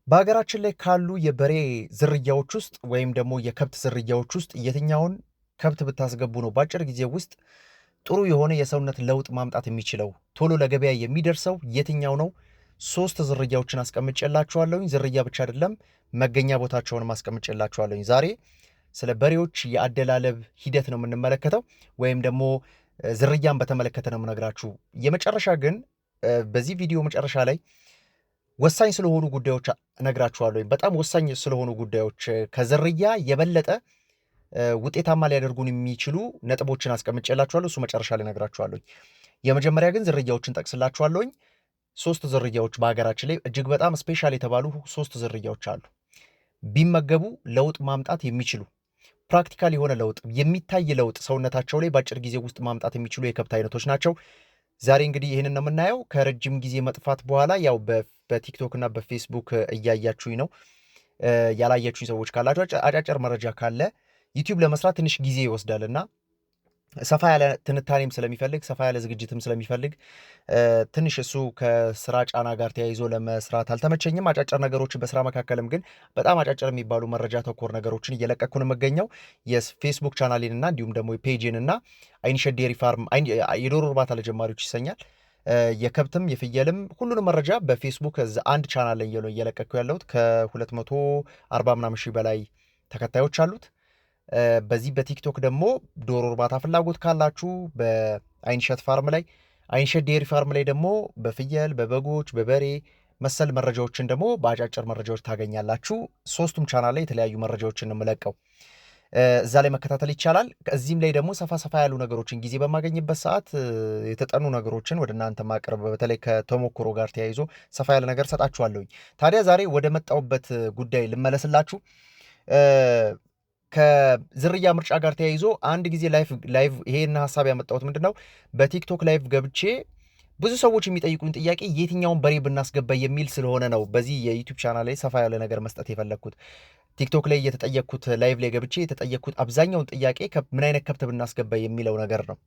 በሀገራችን ላይ ካሉ የበሬ ዝርያዎች ውስጥ ወይም ደግሞ የከብት ዝርያዎች ውስጥ የትኛውን ከብት ብታስገቡ ነው በአጭር ጊዜ ውስጥ ጥሩ የሆነ የሰውነት ለውጥ ማምጣት የሚችለው ቶሎ ለገበያ የሚደርሰው የትኛው ነው? ሶስት ዝርያዎችን አስቀምጬላችኋለሁኝ። ዝርያ ብቻ አይደለም መገኛ ቦታቸውንም አስቀምጬላችኋለሁኝ። ዛሬ ስለ በሬዎች የአደላለብ ሂደት ነው የምንመለከተው፣ ወይም ደግሞ ዝርያን በተመለከተ ነው የምነግራችሁ። የመጨረሻ ግን በዚህ ቪዲዮ መጨረሻ ላይ ወሳኝ ስለሆኑ ጉዳዮች እነግራችኋለሁ። በጣም ወሳኝ ስለሆኑ ጉዳዮች ከዝርያ የበለጠ ውጤታማ ሊያደርጉን የሚችሉ ነጥቦችን አስቀምጬላችኋለሁ። እሱ መጨረሻ ላይ እነግራችኋለሁ። የመጀመሪያ ግን ዝርያዎችን ጠቅስላችኋለሁኝ። ሶስት ዝርያዎች በሀገራችን ላይ እጅግ በጣም ስፔሻል የተባሉ ሶስት ዝርያዎች አሉ። ቢመገቡ ለውጥ ማምጣት የሚችሉ ፕራክቲካል የሆነ ለውጥ የሚታይ ለውጥ ሰውነታቸው ላይ በአጭር ጊዜ ውስጥ ማምጣት የሚችሉ የከብት አይነቶች ናቸው። ዛሬ እንግዲህ ይህንን ነው የምናየው። ከረጅም ጊዜ መጥፋት በኋላ ያው በቲክቶክ እና በፌስቡክ እያያችሁኝ ነው። ያላያችሁኝ ሰዎች ካላችሁ አጫጭር መረጃ ካለ ዩቲዩብ ለመስራት ትንሽ ጊዜ ይወስዳል እና ሰፋ ያለ ትንታኔም ስለሚፈልግ ሰፋ ያለ ዝግጅትም ስለሚፈልግ ትንሽ እሱ ከስራ ጫና ጋር ተያይዞ ለመስራት አልተመቸኝም። አጫጭር ነገሮችን በስራ መካከልም ግን በጣም አጫጭር የሚባሉ መረጃ ተኮር ነገሮችን እየለቀኩ ነው የምገኘው። የፌስቡክ ቻናሌን እና እንዲሁም ደግሞ ፔጅን እና አይንሸት ዴሪ ፋርም የዶሮ እርባታ ለጀማሪዎች ይሰኛል። የከብትም የፍየልም ሁሉንም መረጃ በፌስቡክ አንድ ቻናል ላይ እየለቀኩ ያለሁት ከ240 ምናምን ሺህ በላይ ተከታዮች አሉት። በዚህ በቲክቶክ ደግሞ ዶሮ እርባታ ፍላጎት ካላችሁ በአይንሸት ፋርም ላይ አይንሸት ዴሪ ፋርም ላይ ደግሞ በፍየል በበጎች በበሬ መሰል መረጃዎችን ደግሞ በአጫጭር መረጃዎች ታገኛላችሁ። ሶስቱም ቻናል ላይ የተለያዩ መረጃዎችን ነው የምለቀው። እዛ ላይ መከታተል ይቻላል። እዚህም ላይ ደግሞ ሰፋ ሰፋ ያሉ ነገሮችን ጊዜ በማገኝበት ሰዓት የተጠኑ ነገሮችን ወደ እናንተ ማቅረብ በተለይ ከተሞክሮ ጋር ተያይዞ ሰፋ ያለ ነገር ሰጣችኋለሁኝ። ታዲያ ዛሬ ወደ መጣሁበት ጉዳይ ልመለስላችሁ። ከዝርያ ምርጫ ጋር ተያይዞ አንድ ጊዜ ላይቭ ይሄን ሀሳብ ያመጣሁት ምንድን ነው፣ በቲክቶክ ላይቭ ገብቼ ብዙ ሰዎች የሚጠይቁኝ ጥያቄ የትኛውን በሬ ብናስገባ የሚል ስለሆነ ነው በዚህ የዩቲዩብ ቻናል ላይ ሰፋ ያለ ነገር መስጠት የፈለግኩት። ቲክቶክ ላይ የተጠየቅኩት ላይቭ ላይ ገብቼ የተጠየቅኩት አብዛኛውን ጥያቄ ምን አይነት ከብት ብናስገባ የሚለው ነገር ነው።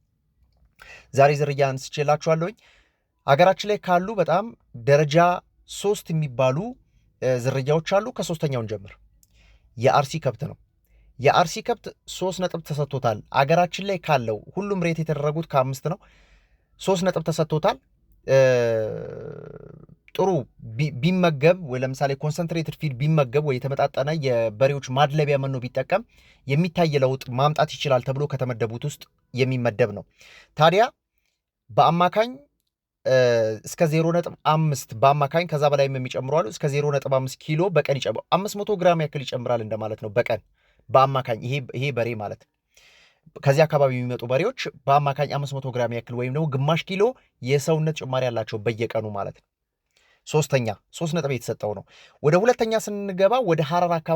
ዛሬ ዝርያ አንስቼላችኋለሁኝ። ሀገራችን ላይ ካሉ በጣም ደረጃ 3 የሚባሉ ዝርያዎች አሉ። ከሶስተኛውን ጀምር። የአርሲ ከብት ነው። የአርሲ ከብት 3 ነጥብ ተሰጥቶታል። አገራችን ላይ ካለው ሁሉም ሬት የተደረጉት ከ5 ነው። 3 ነጥብ ተሰጥቶታል። ጥሩ ቢመገብ ወይ ለምሳሌ ኮንሰንትሬትድ ፊድ ቢመገብ ወይ የተመጣጠነ የበሬዎች ማድለቢያ መኖ ቢጠቀም የሚታይ ለውጥ ማምጣት ይችላል ተብሎ ከተመደቡት ውስጥ የሚመደብ ነው። ታዲያ በአማካኝ እስከ 0.5 በአማካኝ ከዛ በላይ የሚጨምሩ አሉ። እስከ 0.5 ኪሎ በቀን ይጨምራል። 500 ግራም ያክል ይጨምራል እንደማለት ነው በቀን በአማካኝ ይሄ በሬ ማለት ነው። ከዚህ አካባቢ የሚመጡ በሬዎች በአማካኝ 500 ግራም ያክል ወይም ደግሞ ግማሽ ኪሎ የሰውነት ጭማሪ ያላቸው በየቀኑ ማለት ነው። 3 ነጥብ የተሰጠው ነው። ወደ ሁለተኛ ስንገባ ወደ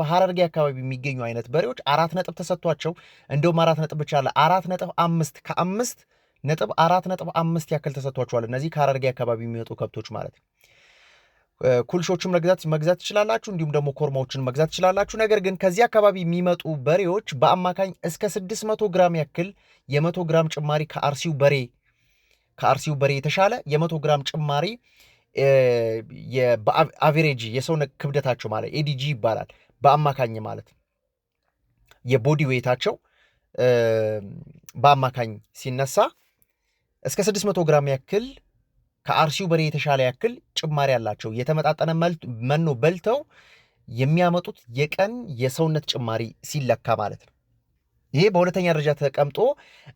ሀረርጌ አካባቢ የሚገኙ አይነት በሬዎች 4 ነጥብ ተሰጥቷቸው እንደውም 4 ነጥብ ብቻ አለ 4.5 ከ5 ነጥብ 4.5 ያክል ተሰጥቷቸዋል። እነዚህ ከሀረርጌ አካባቢ የሚመጡ ከብቶች ማለት ነው። ኩልሾችን መግዛት ትችላላችሁ፣ እንዲሁም ደግሞ ኮርማዎችን መግዛት ትችላላችሁ። ነገር ግን ከዚህ አካባቢ የሚመጡ በሬዎች በአማካኝ እስከ 600 ግራም ያክል የ100 ግራም ጭማሪ ከአርሲው በሬ የተሻለ የ100 ግራም ጭማሪ በአቬሬጅ የሰውነት ክብደታቸው ማለት ኤዲጂ ይባላል በአማካኝ ማለት የቦዲ ዌታቸው በአማካኝ ሲነሳ እስከ 600 ግራም ያክል ከአርሲው በሬ የተሻለ ያክል ጭማሪ ያላቸው የተመጣጠነ መኖ በልተው የሚያመጡት የቀን የሰውነት ጭማሪ ሲለካ ማለት ነው። ይሄ በሁለተኛ ደረጃ ተቀምጦ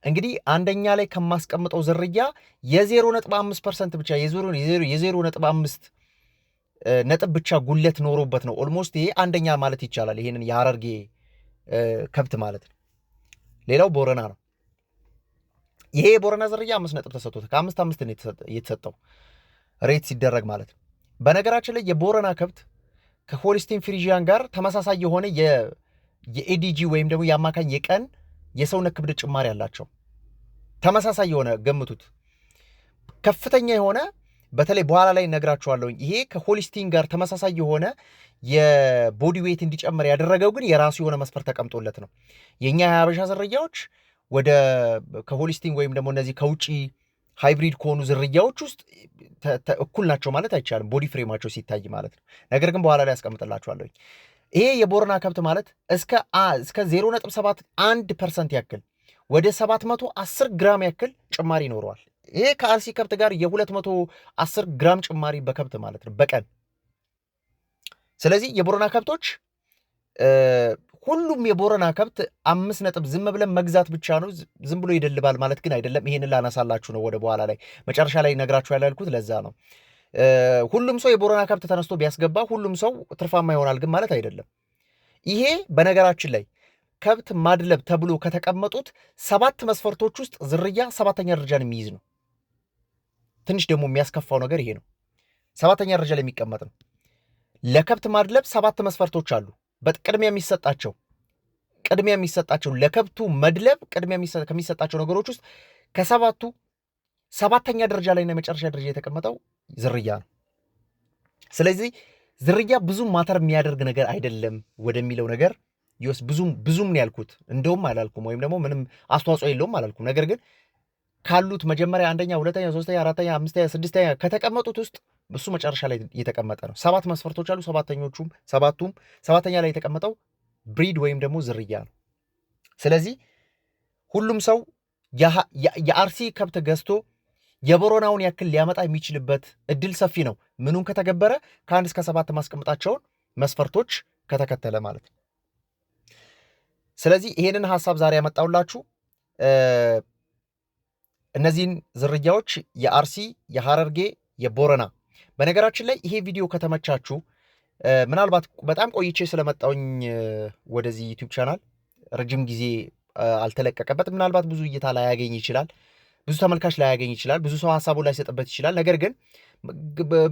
እንግዲህ አንደኛ ላይ ከማስቀምጠው ዝርያ የ0.5% ብቻ የ0.5 ነጥብ ብቻ ጉለት ኖሮበት ነው። ኦልሞስት ይሄ አንደኛ ማለት ይቻላል። ይሄንን የሀረርጌ ከብት ማለት ነው። ሌላው ቦረና ነው። ይሄ የቦረና ዝርያ 5 ነጥብ ተሰጥቶት ከ5 ነው የተሰጠው ሬት ሲደረግ ማለት ነው። በነገራችን ላይ የቦረና ከብት ከሆሊስቲን ፍሪጂያን ጋር ተመሳሳይ የሆነ የኤዲጂ ወይም ደግሞ የአማካኝ የቀን የሰውነት ክብደት ጭማሪ ያላቸው ተመሳሳይ የሆነ ገምቱት። ከፍተኛ የሆነ በተለይ በኋላ ላይ እነግራችኋለሁ። ይሄ ከሆሊስቲን ጋር ተመሳሳይ የሆነ የቦዲ ዌት እንዲጨምር ያደረገው ግን የራሱ የሆነ መስፈርት ተቀምጦለት ነው። የኛ የሀበሻ ዝርያዎች ወደ ከሆሊስቲን ወይም ደግሞ እነዚህ ከውጪ ሃይብሪድ ከሆኑ ዝርያዎች ውስጥ እኩል ናቸው ማለት አይቻልም፣ ቦዲ ፍሬማቸው ሲታይ ማለት ነው። ነገር ግን በኋላ ላይ ያስቀምጥላችኋለሁ። ይሄ የቦረና ከብት ማለት እስከ 0.71% ያክል ወደ 710 ግራም ያክል ጭማሪ ይኖረዋል። ይሄ ከአርሲ ከብት ጋር የ210 ግራም ጭማሪ በከብት ማለት ነው በቀን። ስለዚህ የቦረና ከብቶች ሁሉም የቦረና ከብት 5 ዝም ብለን መግዛት ብቻ ነው፣ ዝም ብሎ ይደልባል ማለት ግን አይደለም። ይሄንን ላነሳላችሁ ነው ወደ በኋላ ላይ መጨረሻ ላይ ነግራችሁ ያላልኩት ለዛ ነው። ሁሉም ሰው የቦረና ከብት ተነስቶ ቢያስገባ ሁሉም ሰው ትርፋማ ይሆናል ግን ማለት አይደለም። ይሄ በነገራችን ላይ ከብት ማድለብ ተብሎ ከተቀመጡት 7 መስፈርቶች ውስጥ ዝርያ 7ኛ ደረጃን የሚይዝ ነው። ትንሽ ደግሞ የሚያስከፋው ነገር ይሄ ነው። 7ኛ ደረጃ ላይ የሚቀመጥ ነው። ለከብት ማድለብ 7 መስፈርቶች አሉ። በቅድሚያ የሚሰጣቸው ለከብቱ መድለብ ቅድሚያ ከሚሰጣቸው ነገሮች ውስጥ ከሰባቱ 7ኛ ደረጃ ላይ እና የመጨረሻ ደረጃ የተቀመጠው ዝርያ ነው። ስለዚህ ዝርያ ብዙም ማተር የሚያደርግ ነገር አይደለም ወደሚለው ነገር ብዙም ነው ያልኩት። እንደውም አላልኩም፣ ወይም ደግሞ ምንም አስተዋጽኦ የለውም አላልኩም። ነገር ግን ካሉት መጀመሪያ 1ኛ፣ 2ኛ፣ 3ኛ፣ 4ኛ፣ 5ኛ፣ 6ኛ ከተቀመጡት ውስጥ እሱ መጨረሻ ላይ የተቀመጠ ነው። 7 መስፈርቶች አሉ። ሰባቱም 7ኛ ላይ የተቀመጠው ብሪድ ወይም ደግሞ ዝርያ ነው። ስለዚህ ሁሉም ሰው የአርሲ ከብት ገዝቶ የቦረናውን ያክል ሊያመጣ የሚችልበት እድል ሰፊ ነው። ምኑን ከተገበረ ከ1 እስከ 7 ማስቀምጣቸውን መስፈርቶች ከተከተለ ማለት ነው። ስለዚህ ይሄንን ሐሳብ ዛሬ ያመጣውላችሁ እነዚህን ዝርያዎች የአርሲ፣ የሐረርጌ፣ የቦረና። በነገራችን ላይ ይሄ ቪዲዮ ከተመቻችሁ ምናልባት በጣም ቆይቼ ስለመጣውኝ ወደዚህ ዩቲዩብ ቻናል ረጅም ጊዜ አልተለቀቀበት፣ ምናልባት ብዙ እይታ ላያገኝ ይችላል፣ ብዙ ተመልካች ላያገኝ ይችላል፣ ብዙ ሰው ሀሳቡ ላይሰጥበት ይችላል። ነገር ግን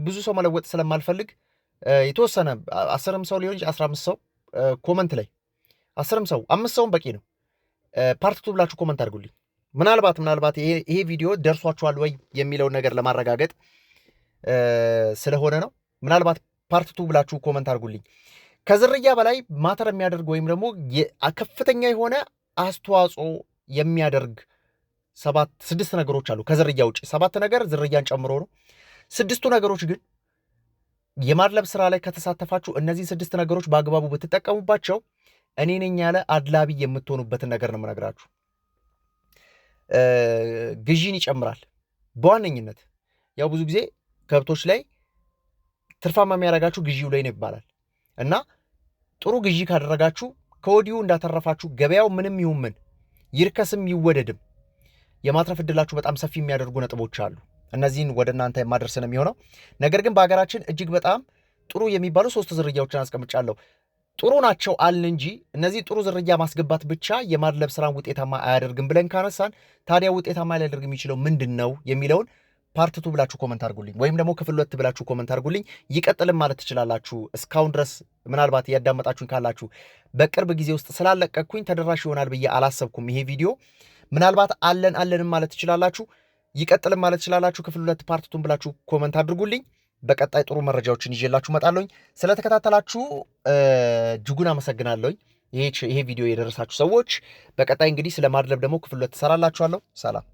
ብዙ ሰው መለወጥ ስለማልፈልግ የተወሰነ 10 ሰው ሊሆን 15 ሰው ኮመንት ላይ 10 ሰው 5 ሰውም በቂ ነው። ፓርት 2 ብላችሁ ኮመንት አድርጉልኝ። ምናልባት ይሄ ቪዲዮ ደርሷችኋል ወይ የሚለውን ነገር ለማረጋገጥ ስለሆነ ነው። ምናልባት ፓርት 2 ብላችሁ ኮመንት አድርጉልኝ። ከዝርያ በላይ ማተር የሚያደርግ ወይም ደግሞ ከፍተኛ የሆነ አስተዋጽኦ የሚያደርግ 6 ነገሮች አሉ። ከዝርያ ውጭ 7 ነገር ዝርያን ጨምሮ ነው። 6ቱ ነገሮች ግን የማድለብ ስራ ላይ ከተሳተፋችሁ እነዚህ 6 ነገሮች በአግባቡ ብትጠቀሙባቸው እኔ ነኝ ያለ አድላቢ የምትሆኑበትን ነገር ነው የምነግራችሁ። ግዢን ይጨምራል በዋነኝነት። ያው ብዙ ጊዜ ከብቶች ላይ ትርፋማ የሚያደርጋችሁ ግዢው ላይ ነው ይባላል እና ጥሩ ግዢ ካደረጋችሁ ከወዲሁ እንዳተረፋችሁ ገበያው ምንም ይሁን ምን ይርከስም ይወደድም የማትረፍ ዕድላችሁ በጣም ሰፊ የሚያደርጉ ነጥቦች አሉ። እነዚህን ወደ እናንተ የማደርስ ነው የሚሆነው። ነገር ግን በሀገራችን እጅግ በጣም ጥሩ የሚባሉ 3 ዝርያዎችን አስቀምጫለሁ። ጥሩ ናቸው አልን እንጂ እነዚህ ጥሩ ዝርያ ማስገባት ብቻ የማድለብ ስራን ውጤታማ አያደርግም ብለን ካነሳን ታዲያ ውጤታማ ሊያደርግ የሚችለው ምንድን ነው የሚለውን ፓርት 2 ብላችሁ ኮመንት አድርጉልኝ፣ ወይም ደግሞ ክፍል 2 ብላችሁ ኮመንት አድርጉልኝ። ይቀጥልም ማለት ትችላላችሁ። እስካሁን ድረስ ምናልባት እያዳመጣችሁኝ ካላችሁ በቅርብ ጊዜ ውስጥ ስላለቀኩኝ ተደራሽ ይሆናል ብዬ አላሰብኩም ይሄ ቪዲዮ። ምናልባት አለንም ማለት ትችላላችሁ፣ ይቀጥልም ማለት ትችላላችሁ። ክፍል 2 ፓርት 2 ብላችሁ ኮመንት አድርጉልኝ። በቀጣይ ጥሩ መረጃዎችን ይዤላችሁ እመጣለሁኝ። ስለተከታተላችሁ እጅጉን አመሰግናለሁኝ። ይሄ ቪዲዮ የደረሳችሁ ሰዎች በቀጣይ እንግዲህ ስለ ማድለብ ደግሞ ክፍል 2 ትሰራላችኋለሁ። ሰላም።